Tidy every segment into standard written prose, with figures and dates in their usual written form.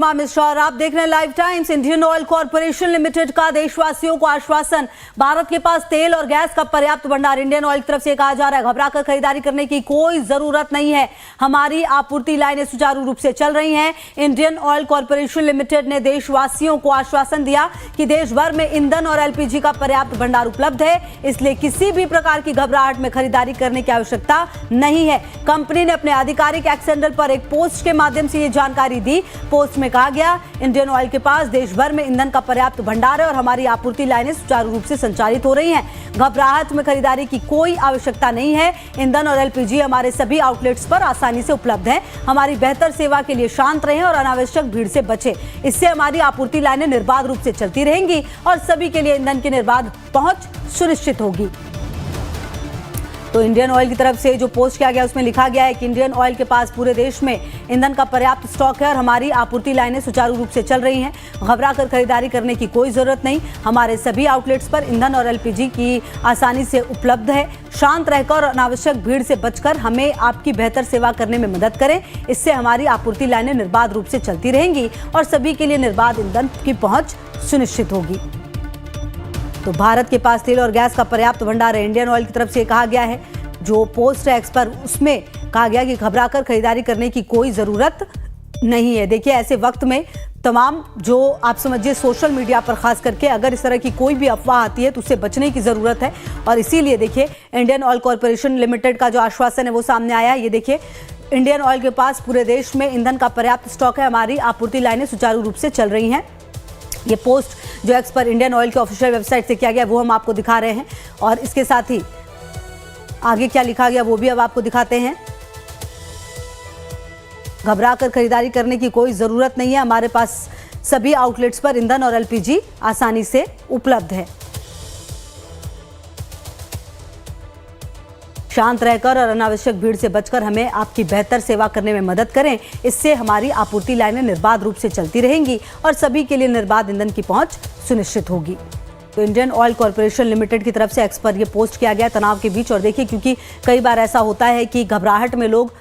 मिश्रा और आप देख रहे हैं live times. Indian oil corporation limited का देशवासियों को आश्वासन, भारत के पास तेल और गैस का पर्याप्त भंडार। इंडियन ऑयल की तरफ से कहा जा रहा है घबराकर खरीदारी करने की कोई जरूरत नहीं है, हमारी आपूर्ति लाइनें सुचारू रूप से चल रही हैं। इंडियन ऑयल कॉर्पोरेशन लिमिटेड ने देशवासियों को आश्वासन दिया कि देश भर में ईंधन और एलपीजी का पर्याप्त भंडार उपलब्ध है, इसलिए किसी भी प्रकार की घबराहट में खरीदारी करने की आवश्यकता नहीं है। कंपनी ने अपने आधिकारिक एक्स हैंडल पर एक पोस्ट के माध्यम से ये जानकारी दी। पोस्ट में कहा गया, इंडियन ऑयल के पास देश भर में ईंधन का पर्याप्त भंडार है और हमारी आपूर्ति लाइनें सुचारू रूप से संचालित हो रही हैं। घबराहट में खरीदारी की कोई आवश्यकता नहीं है। ईंधन और एलपीजी हमारे सभी आउटलेट्स पर आसानी से उपलब्ध है। हमारी बेहतर सेवा के लिए शांत रहें और अनावश्यक भीड़ से बचें। इससे हमारी आपूर्ति लाइनें निर्बाध रूप से चलती रहेंगी और सभी के लिए ईंधन की निर्बाध पहुंच सुनिश्चित होगी। तो इंडियन ऑयल की तरफ से जो पोस्ट किया गया उसमें लिखा गया है कि इंडियन ऑयल के पास पूरे देश में ईंधन का पर्याप्त स्टॉक है और हमारी आपूर्ति लाइनें सुचारू रूप से चल रही हैं। घबराकर खरीदारी करने की कोई जरूरत नहीं, हमारे सभी आउटलेट्स पर ईंधन और एलपीजी की आसानी से उपलब्ध है। शांत रहकर और अनावश्यक भीड़ से बचकर हमें आपकी बेहतर सेवा करने में मदद करें। इससे हमारी आपूर्ति लाइनें निर्बाध रूप से चलती रहेंगी और सभी के लिए निर्बाध ईंधन की पहुंच सुनिश्चित होगी। तो भारत के पास तेल और गैस का पर्याप्त भंडार है। इंडियन ऑयल की तरफ से कहा गया है, जो पोस्ट है एक्स पर, उसमें कहा गया कि घबराकर खरीदारी करने की कोई ज़रूरत नहीं है। देखिए, ऐसे वक्त में तमाम जो आप समझिए सोशल मीडिया पर खास करके अगर इस तरह की कोई भी अफवाह आती है तो उससे बचने की ज़रूरत है। और इसीलिए देखिए, इंडियन ऑयल कॉर्पोरेशन लिमिटेड का जो आश्वासन है वो सामने आया है। ये देखिए, इंडियन ऑयल के पास पूरे देश में ईंधन का पर्याप्त स्टॉक है, हमारी आपूर्ति लाइनें सुचारू रूप से चल रही हैं। ये पोस्ट जो एक्स पर इंडियन ऑयल के ऑफिशियल वेबसाइट से किया गया वो हम आपको दिखा रहे हैं और इसके साथ ही आगे क्या लिखा गया वो भी अब आपको दिखाते हैं। घबराकर खरीदारी करने की कोई ज़रूरत नहीं है, हमारे पास सभी आउटलेट्स पर ईंधन और एलपीजी आसानी से उपलब्ध है। शांत रहकर और अनावश्यक भीड़ से बचकर हमें आपकी बेहतर सेवा करने में मदद करें। इससे हमारी आपूर्ति लाइनें निर्बाध रूप से चलती रहेंगी और सभी के लिए निर्बाध ईंधन की पहुंच सुनिश्चित होगी। तो इंडियन ऑयल कॉर्पोरेशन लिमिटेड की तरफ से एक्स पर ये पोस्ट किया गया तनाव के बीच। और देखिए, क्योंकि कई बार ऐसा होता है कि घबराहट में लोग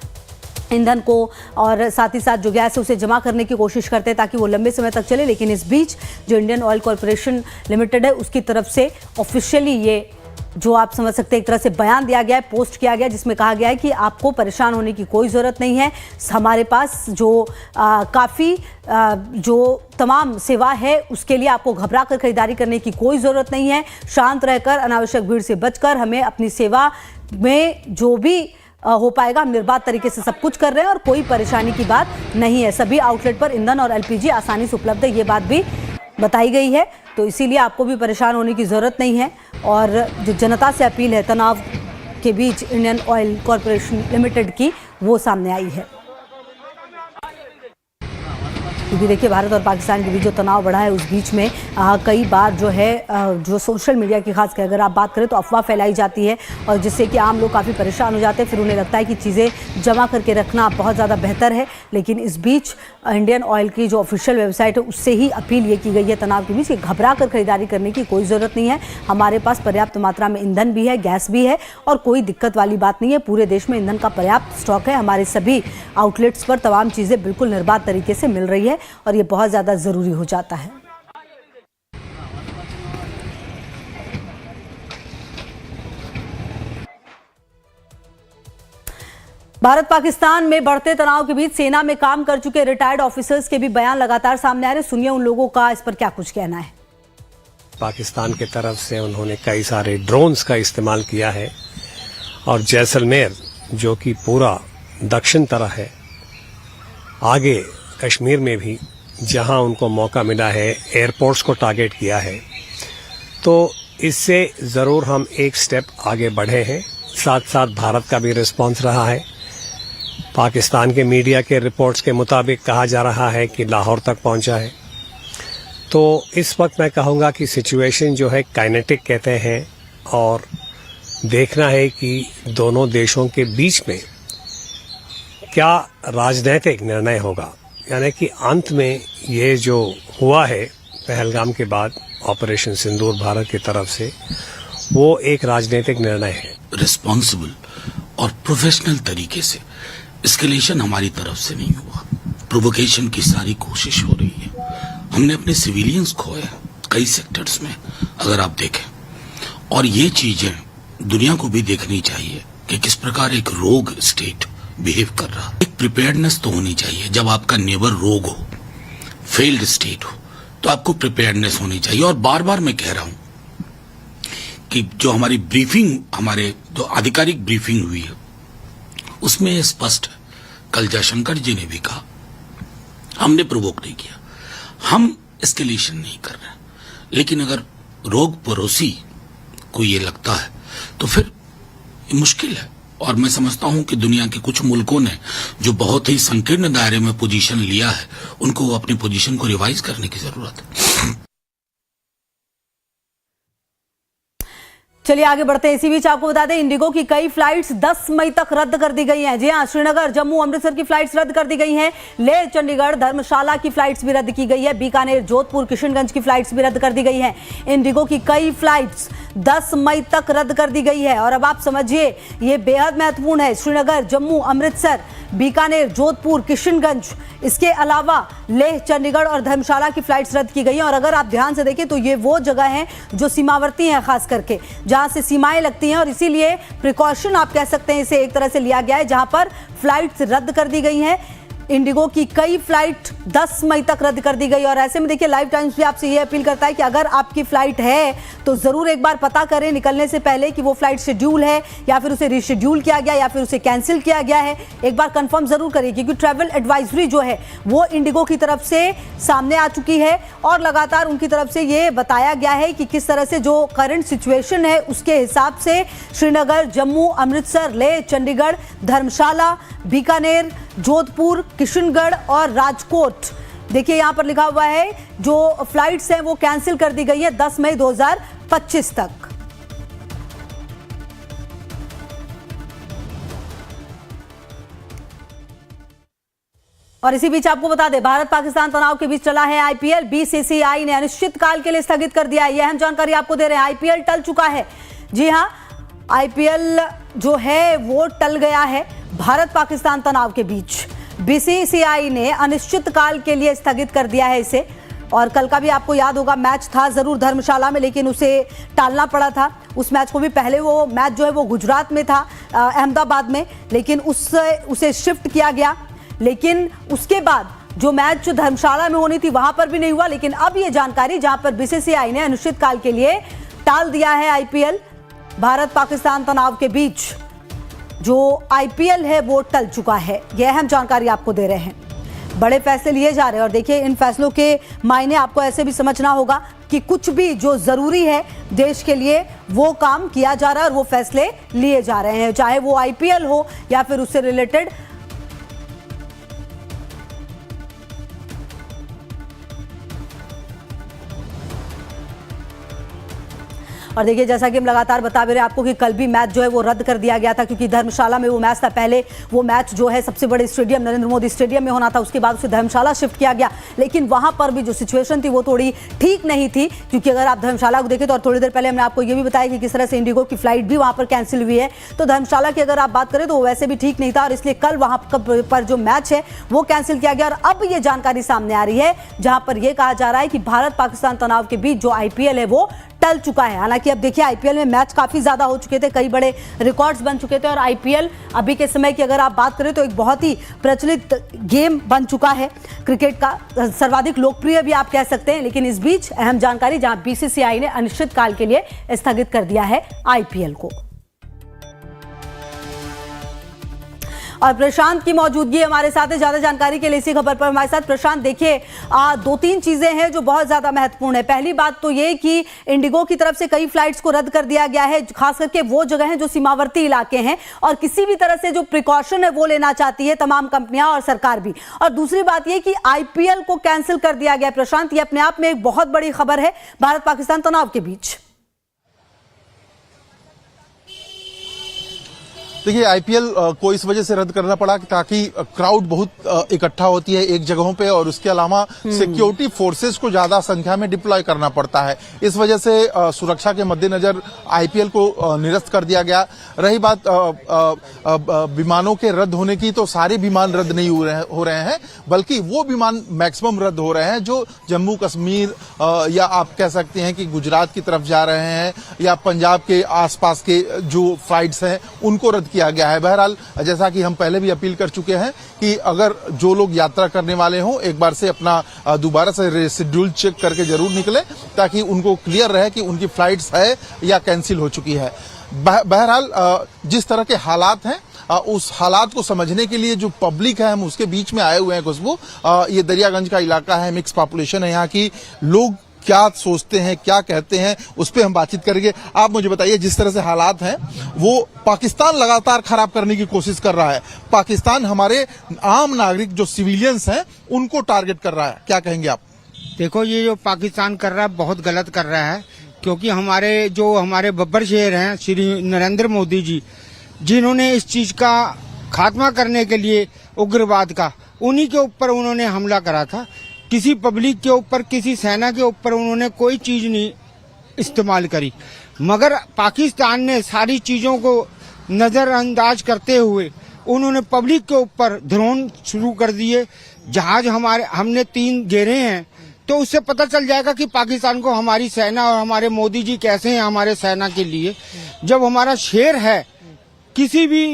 ईंधन को और साथ ही साथ जो गैस है उसे जमा करने की कोशिश करते हैं ताकि वो लंबे समय तक चले, लेकिन इस बीच जो इंडियन ऑयल कॉर्पोरेशन लिमिटेड है उसकी तरफ से ऑफिशियली ये जो आप समझ सकते हैं एक तरह से बयान दिया गया है, पोस्ट किया गया, जिसमें कहा गया है कि आपको परेशान होने की कोई ज़रूरत नहीं है। हमारे पास जो काफ़ी जो तमाम सेवा है उसके लिए आपको घबरा कर खरीदारी करने की कोई ज़रूरत नहीं है। शांत रहकर अनावश्यक भीड़ से बचकर हमें अपनी सेवा में जो भी हो पाएगा हम निर्बाध तरीके से सब कुछ कर रहे हैं और कोई परेशानी की बात नहीं है। सभी आउटलेट पर ईंधन और एलपीजी आसानी से उपलब्ध है, ये बात भी बताई गई है। तो इसीलिए आपको भी परेशान होने की ज़रूरत नहीं है। और जो जनता से अपील है तनाव के बीच इंडियन ऑयल कॉर्पोरेशन लिमिटेड की, वो सामने आई है। क्योंकि देखिए, भारत और पाकिस्तान के बीच जो तनाव बढ़ा है उस बीच में कई बार जो है जो सोशल मीडिया की खास कर अगर आप बात करें तो अफवाह फैलाई जाती है और जिससे कि आम लोग काफ़ी परेशान हो जाते हैं। फिर उन्हें लगता है कि चीज़ें जमा करके रखना बहुत ज़्यादा बेहतर है। लेकिन इस बीच इंडियन ऑयल की जो ऑफिशियल वेबसाइट है उससे ही अपील ये की गई है तनाव के बीच कि घबरा कर खरीदारी करने की कोई ज़रूरत नहीं है। हमारे पास पर्याप्त मात्रा में ईंधन भी है, गैस भी है और कोई दिक्कत वाली बात नहीं है। पूरे देश में ईंधन का पर्याप्त स्टॉक है, हमारे सभी आउटलेट्स पर तमाम चीज़ें बिल्कुल निर्बाध तरीके से मिल रही है और ये बहुत ज़्यादा ज़रूरी हो जाता है। भारत पाकिस्तान में बढ़ते तनाव के बीच सेना में काम कर चुके रिटायर्ड ऑफिसर्स के भी बयान लगातार सामने आ रहे हैं। सुनिए उन लोगों का इस पर क्या कुछ कहना है। पाकिस्तान की तरफ से उन्होंने कई सारे ड्रोन्स का इस्तेमाल किया है और जैसलमेर जो कि पूरा दक्षिण तरफ है, आगे कश्मीर में भी जहां उनको मौका मिला है एयरपोर्ट्स को टारगेट किया है। तो इससे ज़रूर हम एक स्टेप आगे बढ़े हैं। साथ साथ भारत का भी रिस्पांस रहा है। पाकिस्तान के मीडिया के रिपोर्ट्स के मुताबिक कहा जा रहा है कि लाहौर तक पहुंचा है। तो इस वक्त मैं कहूँगा कि सिचुएशन जो है काइनेटिक कहते हैं और देखना है कि दोनों देशों के बीच में क्या राजनीतिक निर्णय होगा। यानी कि अंत में ये जो हुआ है पहलगाम के बाद ऑपरेशन सिंदूर भारत की तरफ से, वो एक राजनीतिक निर्णय है। रिस्पॉन्सिबल और प्रोफेशनल तरीके से एस्केलेशन हमारी तरफ से नहीं हुआ। प्रोवोकेशन की सारी कोशिश हो रही है। हमने अपने सिविलियंस खोए कई सेक्टर्स में, अगर आप देखें, और ये चीजें दुनिया को भी देखनी चाहिए कि किस प्रकार एक रोग स्टेट बिहेव कर रहा। एक प्रिपेयर्डनेस तो होनी चाहिए। जब आपका नेबर रोग हो, फेल्ड स्टेट हो, तो आपको प्रिपेयर्डनेस होनी चाहिए। और बार बार मैं कह रहा हूं कि जो हमारी ब्रीफिंग, हमारे जो आधिकारिक ब्रीफिंग हुई है, उसमें स्पष्ट है, कल जयशंकर जी ने भी कहा, हमने प्रोवोक नहीं किया, हम एस्केलेशन नहीं कर रहे। लेकिन अगर रोग पड़ोसी को ये लगता है तो फिर मुश्किल है। और मैं समझता हूं कि दुनिया के कुछ मुल्कों ने जो बहुत ही संकीर्ण दायरे में पोजीशन लिया है, उनको अपनी पोजीशन को रिवाइज करने की जरूरत है। चलिए आगे बढ़ते हैं। इसी बीच आपको बता दें, इंडिगो की कई फ्लाइट्स 10 मई तक रद्द कर दी गई हैं। जी हां, श्रीनगर, जम्मू, अमृतसर की फ्लाइट्स रद्द कर दी गई हैं। लेह, चंडीगढ़, धर्मशाला की फ्लाइट्स भी रद्द की गई है। बीकानेर, जोधपुर, किशनगंज की फ्लाइट्स भी रद्द कर दी गई हैं। इंडिगो की कई फ्लाइट्स 10 मई तक रद्द कर दी गई है। और अब आप समझिए, ये बेहद महत्वपूर्ण है। श्रीनगर, जम्मू, अमृतसर, बीकानेर, जोधपुर, किशनगंज, इसके अलावा लेह, चंडीगढ़ और धर्मशाला की फ्लाइट्स रद्द की गई हैं। और अगर आप ध्यान से देखें तो ये वो जगह हैं जो सीमावर्ती हैं, खास करके जहां से सीमाएं लगती हैं, और इसीलिए प्रिकॉशन आप कह सकते हैं इसे एक तरह से लिया गया है, जहां पर फ्लाइट्स रद्द कर दी गई हैं। इंडिगो की कई फ्लाइट 10 मई तक रद्द कर दी गई। और ऐसे में देखिए, लाइव टाइम्स भी आपसे ये अपील करता है कि अगर आपकी फ्लाइट है तो ज़रूर एक बार पता करें निकलने से पहले कि वो फ्लाइट शेड्यूल है या फिर उसे रीशेड्यूल किया गया या फिर उसे कैंसिल किया गया है। एक बार कंफर्म ज़रूर करिए, क्योंकि ट्रैवल एडवाइजरी जो है वो इंडिगो की तरफ से सामने आ चुकी है और लगातार उनकी तरफ से ये बताया गया है कि किस तरह से जो करंट सिचुएशन है उसके हिसाब से श्रीनगर, जम्मू, अमृतसर, लेह, चंडीगढ़, धर्मशाला, बीकानेर, जोधपुर, किशनगढ़ और राजकोट, देखिए यहां पर लिखा हुआ है, जो फ्लाइट्स हैं वो कैंसिल कर दी गई है 10 मई 2025 तक। और इसी बीच आपको बता दें, भारत पाकिस्तान तनाव के बीच चला है आईपीएल। बीसीसीआई ने अनिश्चितकाल के लिए स्थगित कर दिया है। यह अहम जानकारी आपको दे रहे हैं। आईपीएल टल चुका है। जी हां, आईपीएल जो है वो टल गया है भारत पाकिस्तान तनाव के बीच। बीसीसीआई ने अनिश्चितकाल के लिए स्थगित कर दिया है इसे। और कल का भी आपको याद होगा, मैच था जरूर धर्मशाला में, लेकिन उसे टालना पड़ा था। उस मैच को भी, पहले वो मैच जो है वो गुजरात में था, अहमदाबाद में, लेकिन उसे शिफ्ट किया गया। लेकिन उसके बाद जो मैच जो धर्मशाला में होनी थी वहां पर भी नहीं हुआ। लेकिन अब ये जानकारी, जहां पर बीसीसीआई ने अनिश्चितकाल के लिए टाल दिया है आईपीएल, भारत पाकिस्तान तनाव के बीच जो आईपीएल है वो टल चुका है। यह अहम जानकारी आपको दे रहे हैं। बड़े फैसले लिए जा रहे हैं और देखिए, इन फैसलों के मायने आपको ऐसे भी समझना होगा कि कुछ भी जो जरूरी है देश के लिए वो काम किया जा रहा है और वो फैसले लिए जा रहे हैं, चाहे वो आईपीएल हो या फिर उससे रिलेटेड और देखिए, जैसा कि हम लगातार बता भी रहे हैं आपको कि कल भी मैच जो है वो रद्द कर दिया गया था, क्योंकि धर्मशाला में वो मैच था। पहले वो मैच जो है सबसे बड़े स्टेडियम नरेंद्र मोदी स्टेडियम में होना था, उसके बाद उसे धर्मशाला शिफ्ट किया गया। लेकिन वहां पर भी जो सिचुएशन थी वो थोड़ी ठीक नहीं थी, क्योंकि अगर आप धर्मशाला को देखें तो, और थोड़ी देर पहले हमने आपको ये भी बताया कि किस तरह से इंडिगो की फ्लाइट भी वहां पर कैंसिल हुई है, तो धर्मशाला की अगर आप बात करें तो वैसे भी ठीक नहीं था। और इसलिए कल वहां पर जो मैच है वो कैंसिल किया गया। और अब ये जानकारी सामने आ रही है जहां पर यह कहा जा रहा है कि भारत पाकिस्तान तनाव के बीच जो आईपीएल है वो टल चुका है। हालांकि अब देखिए, आईपीएल में मैच काफी ज्यादा हो चुके थे, कई बड़े रिकॉर्ड्स बन चुके थे और आईपीएल अभी के समय की अगर आप बात करें तो एक बहुत ही प्रचलित गेम बन चुका है, क्रिकेट का सर्वाधिक लोकप्रिय भी आप कह सकते हैं। लेकिन इस बीच अहम जानकारी, जहां बीसीसीआई ने अनिश्चितकाल के लिए स्थगित कर दिया है आईपीएल को। और प्रशांत की मौजूदगी हमारे साथ है ज्यादा जानकारी के लिए इसी खबर पर हमारे साथ। प्रशांत, देखिए, 2-3 चीजें हैं जो बहुत ज्यादा महत्वपूर्ण है। पहली बात तो ये कि इंडिगो की तरफ से कई फ्लाइट्स को रद्द कर दिया गया है, खास करके वो जगह हैं जो सीमावर्ती इलाके हैं, और किसी भी तरह से जो प्रिकॉशन है वो लेना चाहती है तमाम कंपनियां और सरकार भी। और दूसरी बात ये कि आईपीएल को कैंसिल कर दिया गया। प्रशांत, ये अपने आप में एक बहुत बड़ी खबर है भारत पाकिस्तान तनाव के बीच। देखिए आईपीएल को इस वजह से रद्द करना पड़ा ताकि क्राउड बहुत इकट्ठा होती है एक जगहों पे और उसके अलावा सिक्योरिटी फोर्सेस को ज्यादा संख्या में डिप्लॉय करना पड़ता है। इस वजह से सुरक्षा के मद्देनजर आईपीएल को निरस्त कर दिया गया। रही बात विमानों के रद्द होने की, तो सारे विमान रद्द नहीं हो रहे हैं, बल्कि वो विमान मैक्सिमम रद्द हो रहे हैं जो जम्मू कश्मीर या आप कह सकते हैं कि गुजरात की तरफ जा रहे हैं या पंजाब के आसपास के जो फ्लाइट्स हैं उनको रद्द किया गया है। बहरहाल जैसा कि हम पहले भी अपील कर चुके हैं कि अगर जो लोग यात्रा करने वाले हों एक बार से अपना दोबारा से शेड्यूल चेक करके जरूर निकले ताकि उनको क्लियर रहे कि उनकी फ्लाइट्स है या कैंसिल हो चुकी है। बहरहाल जिस तरह के हालात हैं उस हालात को समझने के लिए जो पब्लिक है हम उसके बीच में आए हुए हैं। खुशबू, ये दरियागंज का इलाका है, मिक्स पॉपुलेशन है यहाँ की, लोग क्या सोचते हैं क्या कहते हैं उस पर हम बातचीत करेंगे। आप मुझे बताइए, जिस तरह से हालात हैं वो पाकिस्तान लगातार खराब करने की कोशिश कर रहा है। पाकिस्तान हमारे आम नागरिक जो सिविलियंस हैं उनको टारगेट कर रहा है, क्या कहेंगे आप? देखो, ये जो पाकिस्तान कर रहा है बहुत गलत कर रहा है, क्योंकि हमारे बब्बर शेर हैं श्री नरेंद्र मोदी जी, जिन्होंने इस चीज का खात्मा करने के लिए उग्रवाद का, उन्हीं के ऊपर उन्होंने हमला करा था। किसी पब्लिक के ऊपर, किसी सेना के ऊपर उन्होंने कोई चीज नहीं इस्तेमाल करी, मगर पाकिस्तान ने सारी चीजों को नजरअंदाज करते हुए उन्होंने पब्लिक के ऊपर ड्रोन शुरू कर दिए। जहाज हमने 3 घेरे हैं, तो उससे पता चल जाएगा कि पाकिस्तान को हमारी सेना और हमारे मोदी जी कैसे हैं हमारे सेना के लिए। जब हमारा शेर है, किसी भी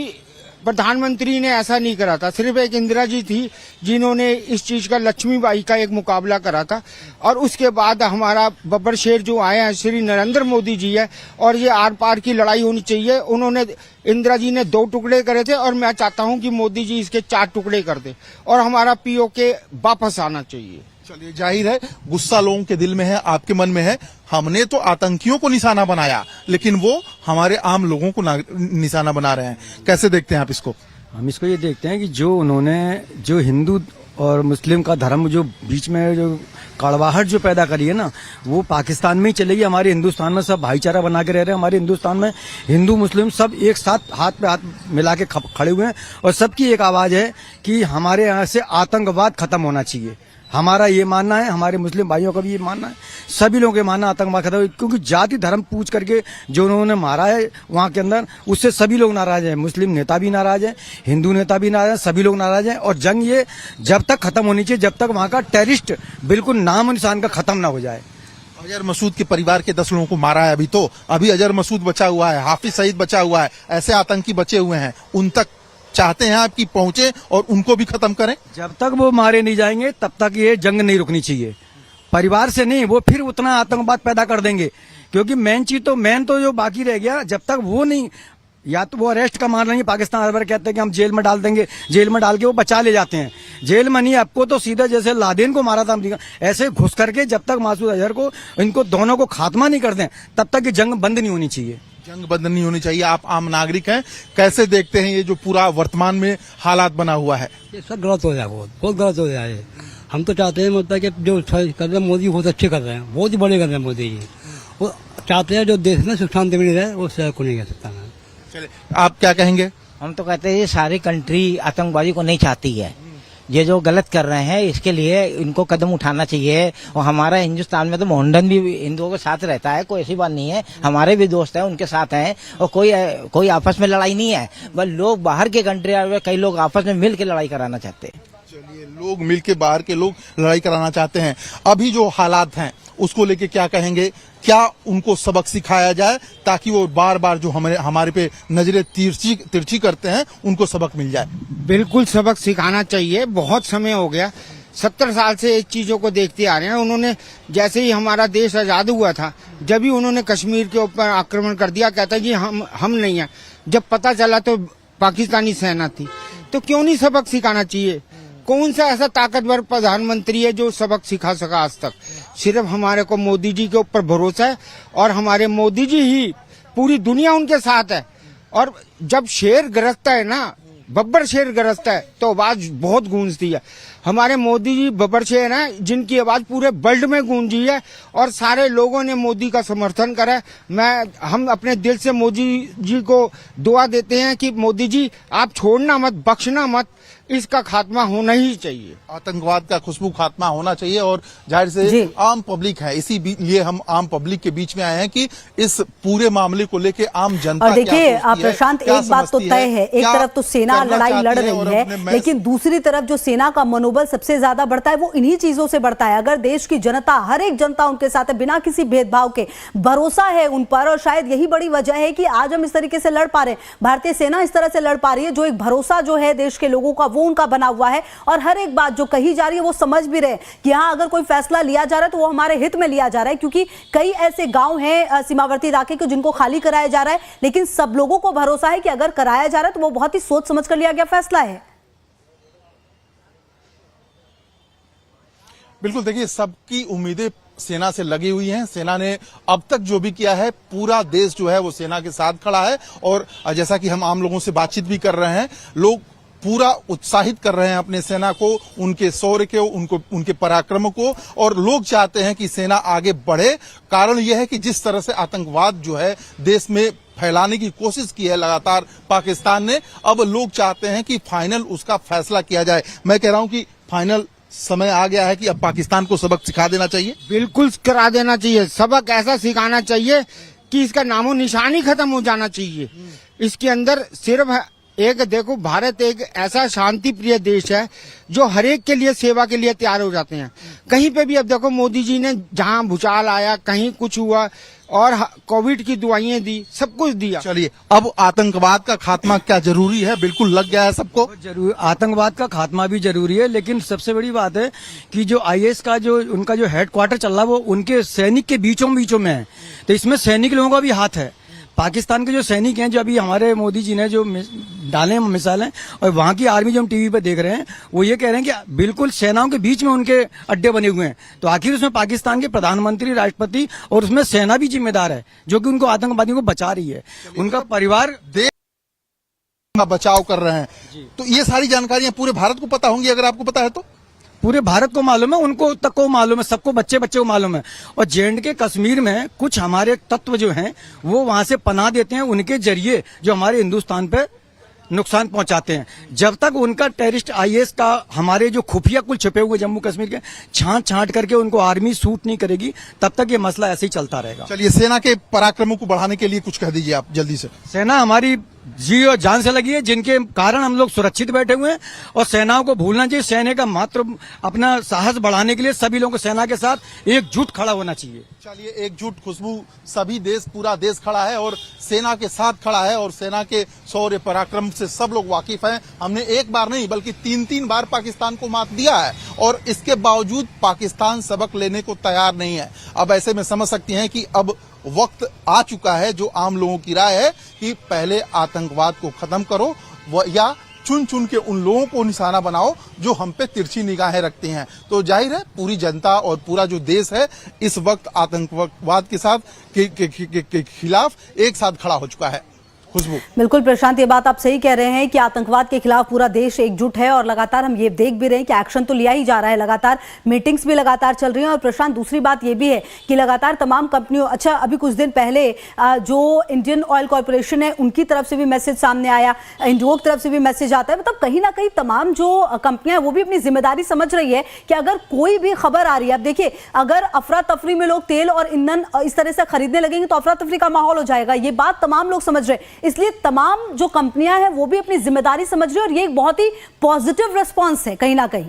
प्रधानमंत्री ने ऐसा नहीं करा था, सिर्फ एक इंदिरा जी थी जिन्होंने इस चीज का लक्ष्मीबाई का एक मुकाबला करा था, और उसके बाद हमारा बब्बर शेर जो आए हैं श्री नरेंद्र मोदी जी है, और ये आर पार की लड़ाई होनी चाहिए। उन्होंने, इंदिरा जी ने 2 टुकड़े करे थे और मैं चाहता हूं कि मोदी जी इसके 4 टुकड़े कर दे और हमारा पीओके वापस आना चाहिए। चलिए, जाहिर है गुस्सा लोगों के दिल में है, आपके मन में है। हमने तो आतंकियों को निशाना बनाया, लेकिन वो हमारे आम लोगों को निशाना बना रहे हैं। कैसे देखते हैं आप इसको? हम इसको ये देखते हैं कि जो हिंदू और मुस्लिम का धर्म जो बीच में जो कड़वाहट जो पैदा करी है ना, वो पाकिस्तान में ही चलेगी। हमारे हिंदुस्तान में सब भाईचारा बना के रह रहे हैं। हमारे हिंदुस्तान में हिंदू मुस्लिम सब एक साथ हाथ पे हाथ मिला के खड़े हुए हैं और सबकी एक आवाज है कि हमारे यहाँ से आतंकवाद खत्म होना चाहिए। हमारा ये मानना है, हमारे मुस्लिम भाइयों का भी ये मानना है, सभी लोगों के मानना आतंकवाद खत्म हो, क्योंकि जाति धर्म पूछ करके जो उन्होंने मारा है वहां के अंदर, उससे सभी लोग नाराज हैं। मुस्लिम नेता भी नाराज हैं, हिंदू नेता भी नाराज हैं, सभी लोग नाराज हैं। और जंग ये जब तक खत्म होनी चाहिए जब तक वहां का टेररिस्ट बिल्कुल नाम निशान का खत्म ना हो जाए। अजहर मसूद के परिवार के 10 लोगों को मारा है अभी अजहर मसूद बचा हुआ है, हाफिज सईद बचा हुआ है, ऐसे आतंकी बचे हुए हैं। उन तक चाहते हैं आप कि पहुंचे और उनको भी खत्म करें? जब तक वो मारे नहीं जाएंगे तब तक ये जंग नहीं रुकनी चाहिए। परिवार से नहीं, वो फिर उतना आतंकवाद पैदा कर देंगे, क्योंकि मेन तो जो बाकी रह गया, जब तक वो नहीं, या तो वो अरेस्ट का मान लेंगे, पाकिस्तान हर बार कहते हैं कि हम जेल में डाल देंगे, जेल में डाल के वो बचा ले जाते हैं। जेल में नहीं, आपको तो सीधा जैसे लादेन को मारा था अमेरिका, ऐसे घुस करके जब तक मासूद अजहर को, इनको दोनों को खात्मा नहीं कर दें तब तक ये जंग बंद नहीं होनी चाहिए। जंग बंद नहीं होनी चाहिए। आप आम नागरिक हैं, कैसे देखते हैं ये जो पूरा वर्तमान में हालात बना हुआ है? ये सब गलत हो जाए, बहुत गलत हो जाए। हम तो चाहते हैं मतलब कि जो कर रहे हैं मोदी बहुत अच्छे कर रहे हैं, बहुत ही बड़े कर रहे हैं मोदी जी। वो चाहते हैं जो देश में सुख शांति मिल रहे वो को नहीं कह सकता मैं। चलिए, आप क्या कहेंगे? हम तो कहते हैं ये सारी कंट्री आतंकवादी को नहीं चाहती है। ये जो गलत कर रहे हैं इसके लिए इनको कदम उठाना चाहिए। और हमारा हिंदुस्तान में तो मोहनदन भी हिंदुओं के साथ रहता है, कोई ऐसी बात नहीं है। हमारे भी दोस्त हैं, उनके साथ हैं, और कोई आपस में लड़ाई नहीं है। बस लोग बाहर के कंट्री में कई लोग आपस में मिल के लड़ाई कराना चाहते हैं। चलिए, लोग मिल के बाहर के लोग लड़ाई कराना चाहते हैं। अभी जो हालात हैं उसको लेके क्या कहेंगे? क्या उनको सबक सिखाया जाए ताकि वो बार बार जो हमारे पे नजरें तिरछी करते हैं उनको सबक मिल जाए? बिल्कुल सबक सिखाना चाहिए। बहुत समय हो गया, 70 साल से इस चीजों को देखते आ रहे हैं। उन्होंने जैसे ही हमारा देश आजाद हुआ था, जब भी उन्होंने कश्मीर के ऊपर आक्रमण कर दिया, कहता जी हम नहीं है। जब पता चला तो पाकिस्तानी सेना थी। तो क्यों नहीं सबक सिखाना चाहिए? कौन सा ऐसा ताकतवर प्रधानमंत्री है जो सबक सिखा सका आज तक? सिर्फ हमारे को मोदी जी के ऊपर भरोसा है, और हमारे मोदी जी ही, पूरी दुनिया उनके साथ है। और जब शेर गरजता है ना, बब्बर शेर गरजता है तो आवाज बहुत गूंजती है। हमारे मोदी जी बब्बर शेर हैं जिनकी आवाज पूरे वर्ल्ड में गूंजी है और सारे लोगों ने मोदी का समर्थन करा है। हम अपने दिल से मोदी जी को दुआ देते हैं कि मोदी जी आप छोड़ना मत, बख्शना मत, इसका खात्मा होना ही चाहिए। आतंकवाद का खुशबू खात्मा होना चाहिए और जाहिर से आम पब्लिक है, इसी लिए हम आम पब्लिक के बीच में आए हैं कि इस पूरे मामले को लेके आम जनता और देखिए प्रशांत, एक बात तो तय है, एक तरफ तो सेना लड़ाई लड़ रही है, लेकिन दूसरी तरफ जो सेना का मनोबल सबसे ज्यादा बढ़ता है वो इन्हीं चीजों से बढ़ता है। अगर देश की जनता, हर एक जनता उनके साथ है, बिना किसी भेदभाव के, भरोसा है उन पर, और शायद यही बड़ी वजह है कि आज हम इस तरीके से लड़ पा रहे हैं। भारतीय सेना इस तरह से लड़ पा रही है, जो एक भरोसा जो है देश के लोगों का वो उनका बना हुआ है, और हर एक बात जो कही जा रही है वो समझ भी रहे कि हाँ, अगर कोई फैसला लिया जा रहा है तो वो हमारे हित में लिया जा रहा है, क्योंकि कई ऐसे गांव हैं सीमावर्ती इलाके के जिनको खाली कराया जा रहा है, लेकिन सब लोगों को भरोसा है कि अगर कराया जा रहा है तो वो बहुत ही सोच समझ कर लिया गया फैसला है। बिल्कुल, देखिए सबकी उम्मीदें सेना से लगी हुई हैं। सेना ने अब तक जो भी किया है, पूरा देश जो है वो सेना के साथ खड़ा है, और जैसा कि हम आम लोगों से बातचीत भी कर रहे हैं, लोग पूरा उत्साहित कर रहे हैं अपने सेना को, उनके शौर्य को, उनके पराक्रम को, और लोग चाहते हैं कि सेना आगे बढ़े। कारण यह है कि जिस तरह से आतंकवाद जो है देश में फैलाने की कोशिश की है लगातार पाकिस्तान ने, अब लोग चाहते हैं कि फाइनल उसका फैसला किया जाए। मैं कह रहा हूं कि फाइनल समय आ गया है कि अब पाकिस्तान को सबक सिखा देना चाहिए। बिल्कुल करा देना चाहिए, सबक ऐसा सिखाना चाहिए कि इसका नामो निशान ही खत्म हो जाना चाहिए। इसके अंदर सिर्फ एक, देखो, भारत एक ऐसा शांति प्रिय देश है जो हर एक के लिए सेवा के लिए तैयार हो जाते हैं। कहीं पे भी अब देखो, मोदी जी ने जहां भूचाल आया, कहीं कुछ हुआ, और कोविड की दवाइयां दी, सब कुछ दिया। चलिए, अब आतंकवाद का खात्मा क्या जरूरी है? बिल्कुल लग गया है सबको। जरूर आतंकवाद का खात्मा भी जरूरी है, लेकिन सबसे बड़ी बात है कि जो आईएस का जो उनका जो हेडक्वार्टर चल रहा है वो उनके सैनिक के बीचों में है, तो इसमें सैनिक लोगों का भी हाथ है। पाकिस्तान के जो सैनिक हैं, जो अभी हमारे मोदी जी ने जो डाले हैं मिसाइलें, और वहां की आर्मी जो हम टीवी पे देख रहे हैं, वो ये कह रहे हैं कि बिल्कुल सेनाओं के बीच में उनके अड्डे बने हुए हैं। तो आखिर उसमें पाकिस्तान के प्रधानमंत्री, राष्ट्रपति और उसमें सेना भी जिम्मेदार है, जो कि उनको आतंकवादियों को बचा रही है। उनका परिवार देश का बचाव कर रहे हैं, तो ये सारी जानकारियां पूरे भारत को पता होंगी, अगर आपको पता है तो। पूरे भारत को मालूम है, उनको तक को मालूम है, सबको, बच्चे को मालूम है। और जे.एंड.के कश्मीर में कुछ हमारे तत्व जो हैं वो वहां से पनाह देते हैं, उनके जरिए जो हमारे हिंदुस्तान पे नुकसान पहुंचाते हैं। जब तक उनका टेररिस्ट आईएस का, हमारे जो खुफिया कुल छुपे हुए जम्मू कश्मीर के, छांट करके उनको आर्मी सूट नहीं करेगी, तब तक ये मसला ऐसे ही चलता रहेगा। चलिए, सेना के पराक्रमों को बढ़ाने के लिए कुछ कह दीजिए आप जल्दी से। सेना हमारी जी और जान से लगी है, जिनके कारण हम लोग सुरक्षित बैठे हुए हैं, और सेनाओं को भूलना चाहिए। सेना का मात्र अपना साहस बढ़ाने के लिए सभी लोगों को सेना के साथ एकजुट खड़ा होना चाहिए। चलिए, एकजुट खुशबू, सभी देश, पूरा देश खड़ा है और सेना के साथ खड़ा है, और सेना के शौर्य पराक्रम से सब लोग वाकिफ हैं। हमने एक बार नहीं बल्कि 3 बार पाकिस्तान को मात दिया है, और इसके बावजूद पाकिस्तान सबक लेने को तैयार नहीं है। अब ऐसे में समझ सकती हैं कि अब वक्त आ चुका है, जो आम लोगों की राय है कि पहले आतंकवाद को खत्म करो, या चुन के उन लोगों को निशाना बनाओ जो हम पे तिरछी निगाहें रखते हैं। तो जाहिर है पूरी जनता और पूरा जो देश है इस वक्त आतंकवाद के साथ के खिलाफ एक साथ खड़ा हो चुका है। खुशबू, बिल्कुल प्रशांत, ये बात आप सही कह रहे हैं कि आतंकवाद के खिलाफ पूरा देश एकजुट है, और लगातार हम ये देख भी रहे हैं कि एक्शन तो लिया ही जा रहा है, लगातार मीटिंग्स भी लगातार चल रही हैं। और प्रशांत, दूसरी बात ये भी है कि लगातार तमाम कंपनियों, अच्छा अभी कुछ दिन पहले जो इंडियन ऑयल कॉर्पोरेशन है उनकी तरफ से भी मैसेज सामने आया, इंडिगो की तरफ से भी मैसेज आता है। मतलब कहीं ना कहीं तमाम जो कंपनियां वो भी अपनी जिम्मेदारी समझ रही है कि अगर कोई भी खबर आ रही है, अब देखिए अगर अफरा तफरी में लोग तेल और ईंधन इस तरह से खरीदने लगेंगे तो अफरा तफरी का माहौल हो जाएगा। ये बात तमाम लोग समझ रहे हैं, इसलिए तमाम जो कंपनियां हैं वो भी अपनी जिम्मेदारी समझ रही है, और ये एक बहुत ही पॉजिटिव रिस्पांस है कहीं ना कहीं।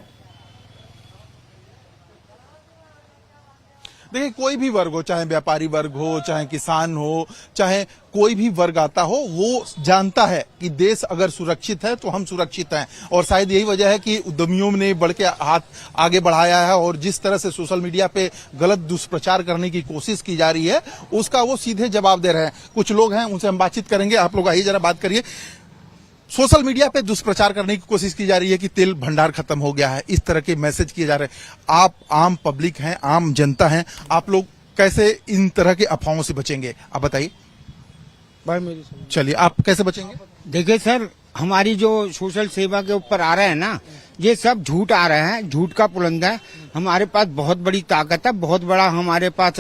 देखिए, कोई भी वर्ग हो, चाहे व्यापारी वर्ग हो, चाहे किसान हो, चाहे कोई भी वर्ग आता हो, वो जानता है कि देश अगर सुरक्षित है तो हम सुरक्षित हैं। और शायद यही वजह है कि उद्यमियों ने बढ़ के हाथ आगे बढ़ाया है, और जिस तरह से सोशल मीडिया पे गलत दुष्प्रचार करने की कोशिश की जा रही है उसका वो सीधे जवाब दे रहे हैं। कुछ लोग हैं, उनसे हम बातचीत करेंगे। आप लोग आइए जरा बात करिए। सोशल मीडिया पे दुष्प्रचार करने की कोशिश की जा रही है कि तेल भंडार खत्म हो गया है, इस तरह के मैसेज किए जा रहे हैं। आप आम पब्लिक हैं, आम जनता हैं, आप लोग कैसे इन तरह के अफवाहों से बचेंगे, आप बताइए। भाई मेरी चलिए, आप कैसे बचेंगे? देखिए सर, हमारी जो सोशल सेवा के ऊपर आ रहे हैं ना, ये सब झूठ आ रहे हैं, झूठ का पुलंद है। हमारे पास बहुत बड़ी ताकत है, बहुत बड़ा हमारे पास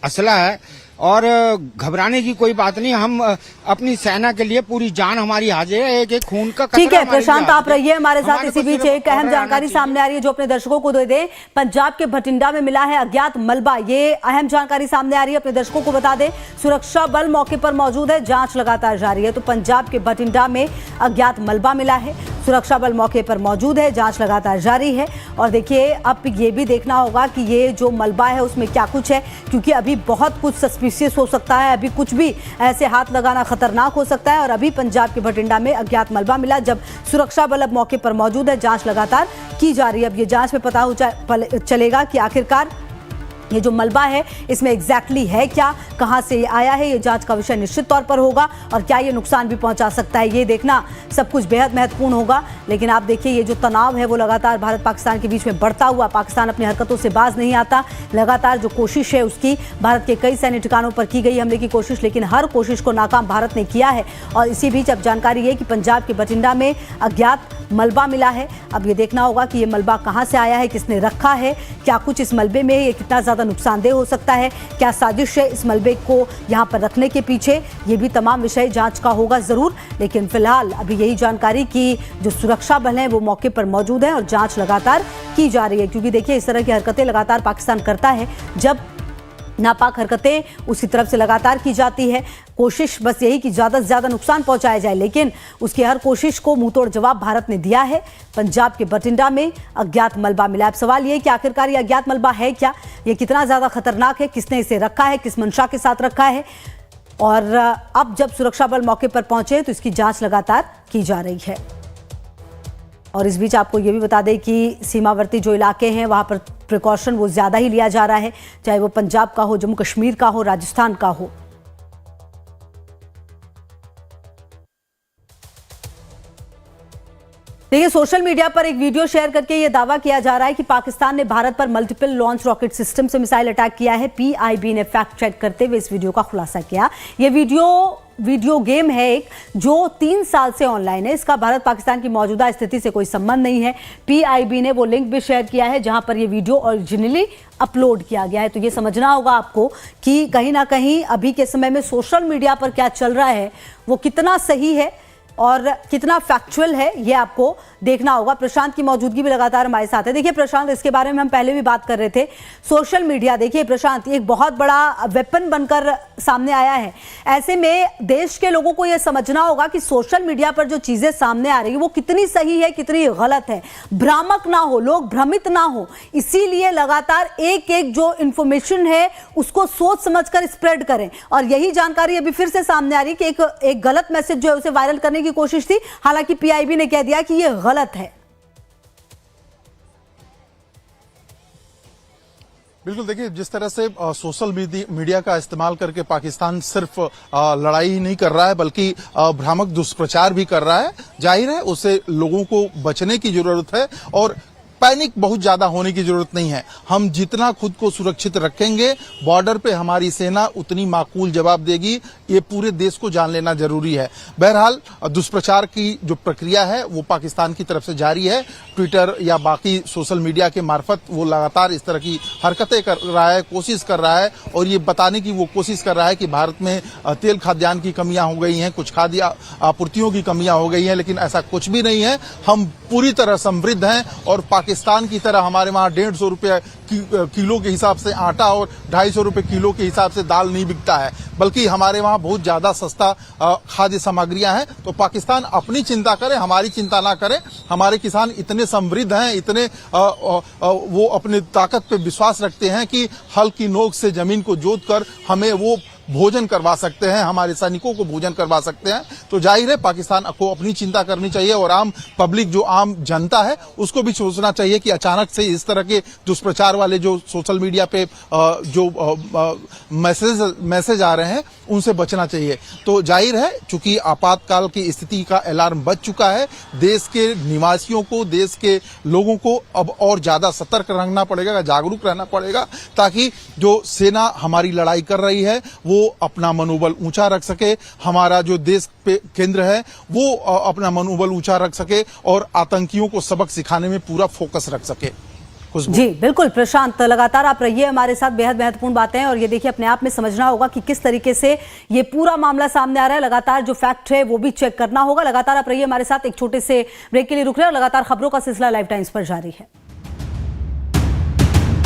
असला है और घबराने की कोई बात नहीं। हम अपनी सेना के लिए पूरी जान हमारी हाजिर है। एक एक खून का ठीक कतरा है हमारे प्रशांत, लिए आप रहिए हमारे साथ। हमारे इसी को बीच सिर्फ एक अहम ऑर्डर जानकारी आना सामने आ रही है जो अपने दर्शकों को दे दें। पंजाब के भटिंडा में मिला है अज्ञात मलबा, ये अहम जानकारी सामने आ रही है, अपने दर्शकों को बता दें। सुरक्षा बल मौके पर मौजूद है, जांच लगातार जारी है। तो पंजाब के भटिंडा में अज्ञात मलबा मिला है, सुरक्षा बल मौके पर मौजूद है, जांच लगातार जारी है। और देखिए अब ये भी देखना होगा कि ये जो मलबा है उसमें क्या कुछ है, क्योंकि अभी बहुत कुछ सस्पिशियस हो सकता है, अभी कुछ भी ऐसे हाथ लगाना खतरनाक हो सकता है। और अभी पंजाब के भटिंडा में अज्ञात मलबा मिला, जब सुरक्षा बल अब मौके पर मौजूद है, जांच लगातार की जा रही है। अब ये जांच में पता चलेगा कि आखिरकार ये जो मलबा है इसमें एग्जैक्टली है क्या, कहां से ये आया है, ये जांच का विषय निश्चित तौर पर होगा। और क्या ये नुकसान भी पहुंचा सकता है, ये देखना सब कुछ बेहद महत्वपूर्ण होगा। लेकिन आप देखिए ये जो तनाव है वो लगातार भारत पाकिस्तान के बीच में बढ़ता हुआ, पाकिस्तान अपनी हरकतों से बाज नहीं आता। लगातार जो कोशिश है उसकी, भारत के कई सैन्य ठिकानों पर की गई हमले की कोशिश, लेकिन हर कोशिश को नाकाम भारत ने किया है। और इसी बीच अब जानकारी है कि पंजाब के भटिंडा में अज्ञात मलबा मिला है। अब ये देखना होगा कि ये मलबा कहां से आया है, किसने रखा है, क्या कुछ इस मलबे में, ये कितना ज्यादा नुकसानदेह हो सकता है, क्या साजिश है इस मलबे को यहां पर रखने के पीछे, ये भी तमाम विषय जांच का होगा जरूर। लेकिन फिलहाल अभी यही जानकारी कि जो सुरक्षा बल हैं वो मौके पर मौजूद है और जांच लगातार की जा रही है। क्योंकि देखिए इस तरह की हरकतें लगातार पाकिस्तान करता है, जब नापाक हरकतें उसकी तरफ से लगातार की जाती है। कोशिश बस यही कि ज़्यादा से ज़्यादा नुकसान पहुंचाया जाए, लेकिन उसकी हर कोशिश को मुंहतोड़ जवाब भारत ने दिया है। पंजाब के भटिंडा में अज्ञात मलबा मिला। अब सवाल ये कि आखिरकार ये अज्ञात मलबा है क्या, ये कितना ज़्यादा खतरनाक है, किसने इसे रखा है, किस मंशा के साथ रखा है। और अब जब सुरक्षा बल मौके पर पहुंचे तो इसकी जाँच लगातार की जा रही है। और इस बीच आपको ये भी बता दें कि सीमावर्ती जो इलाके हैं वहाँ पर प्रिकॉशन वो ज़्यादा ही लिया जा रहा है, चाहे वो पंजाब का हो, जम्मू कश्मीर का हो, राजस्थान का हो। देखिए सोशल मीडिया पर एक वीडियो शेयर करके ये दावा किया जा रहा है कि पाकिस्तान ने भारत पर मल्टीपल लॉन्च रॉकेट सिस्टम से मिसाइल अटैक किया है। पीआईबी ने फैक्ट चेक करते हुए इस वीडियो का खुलासा किया। ये वीडियो गेम है एक जो 3 साल से ऑनलाइन है, इसका भारत पाकिस्तान की मौजूदा स्थिति से कोई संबंध नहीं है। पीआईबी ने वो लिंक भी शेयर किया है जहां पर ये वीडियो ओरिजिनली अपलोड किया गया है। तो ये समझना होगा आपको कि कहीं ना कहीं अभी के समय में सोशल मीडिया पर क्या चल रहा है वो कितना सही है और कितना फैक्चुअल है, ये आपको देखना होगा। प्रशांत की मौजूदगी भी लगातार हमारे साथ है। देखिए प्रशांत, इसके बारे में हम पहले भी बात कर रहे थे। सोशल मीडिया देखिए प्रशांत एक बहुत बड़ा वेपन बनकर सामने आया है। ऐसे में देश के लोगों को यह समझना होगा कि सोशल मीडिया पर जो चीजें सामने आ रही है वो कितनी सही है, कितनी गलत है, भ्रामक ना हो, लोग भ्रमित ना हो। इसीलिए लगातार एक एक जो इंफॉर्मेशन है उसको सोच समझकर स्प्रेड करें। और यही जानकारी अभी फिर से सामने आ रही है कि एक गलत मैसेज जो है उसे वायरल करने की कोशिश थी, हालांकि पीआईबी ने कह दिया कि यह गलत है। बिल्कुल, देखिए जिस तरह से सोशल मीडिया का इस्तेमाल करके पाकिस्तान सिर्फ लड़ाई ही नहीं कर रहा है बल्कि भ्रामक दुष्प्रचार भी कर रहा है। जाहिर है उससे लोगों को बचने की जरूरत है और पैनिक बहुत ज्यादा होने की जरूरत नहीं है। हम जितना खुद को सुरक्षित रखेंगे, बॉर्डर पे हमारी सेना उतनी माकूल जवाब देगी, ये पूरे देश को जान लेना जरूरी है। बहरहाल दुष्प्रचार की जो प्रक्रिया है वो पाकिस्तान की तरफ से जारी है। ट्विटर या बाकी सोशल मीडिया के मार्फत वो लगातार इस तरह की हरकतें कर रहा है, कोशिश कर रहा है और ये बताने की वो कोशिश कर रहा है कि भारत में तेल खाद्यान्न की कमियां हो गई हैं, कुछ खाद्य आपूर्तियों की कमियां हो गई हैं, लेकिन ऐसा कुछ भी नहीं है। हम पूरी तरह समृद्ध हैं और पाकिस्तान की तरह हमारे वहां 150 रुपये किलो के हिसाब से आटा और 250 रुपये किलो के हिसाब से दाल नहीं बिकता है, बल्कि हमारे वहां बहुत ज्यादा सस्ता खाद्य सामग्रियां हैं। तो पाकिस्तान अपनी चिंता करे, हमारी चिंता ना करे। हमारे किसान इतने समृद्ध हैं, इतने वो अपने ताकत पे विश्वास रखते हैं कि हल की नोक से जमीन को जोत कर हमें वो भोजन करवा सकते हैं, हमारे सैनिकों को भोजन करवा सकते हैं। तो जाहिर है पाकिस्तान को अपनी चिंता करनी चाहिए और आम पब्लिक जो आम जनता है उसको भी सोचना चाहिए कि अचानक से इस तरह के दुष्प्रचार वाले जो सोशल मीडिया पे जो मैसेज आ रहे हैं उनसे बचना चाहिए। तो जाहिर है चूंकि आपातकाल की स्थिति का अलार्म बज चुका है, देश के निवासियों को, देश के लोगों को अब और ज्यादा सतर्क रहना पड़ेगा, जागरूक रहना पड़ेगा, ताकि जो सेना हमारी लड़ाई कर रही है वो वो अपना मनोबल ऊंचा रख सके, हमारा जो देश पे केंद्र है वो अपना मनोबल ऊंचा रख सके और आतंकियों को सबक सिखाने में पूरा फोकस रख सके। जी बिल्कुल प्रशांत, लगातार आप रहिए हमारे साथ, बेहद महत्वपूर्ण बातें हैं और ये देखिए अपने आप में समझना होगा कि किस तरीके से ये पूरा मामला सामने आ रहा है। लगातार जो फैक्ट है वो भी चेक करना होगा। लगातार आप रहिए हमारे साथ, एक छोटे से ब्रेक के लिए रुक रहे हैं और लगातार खबरों का सिलसिला लाइव टाइम्स पर जारी है।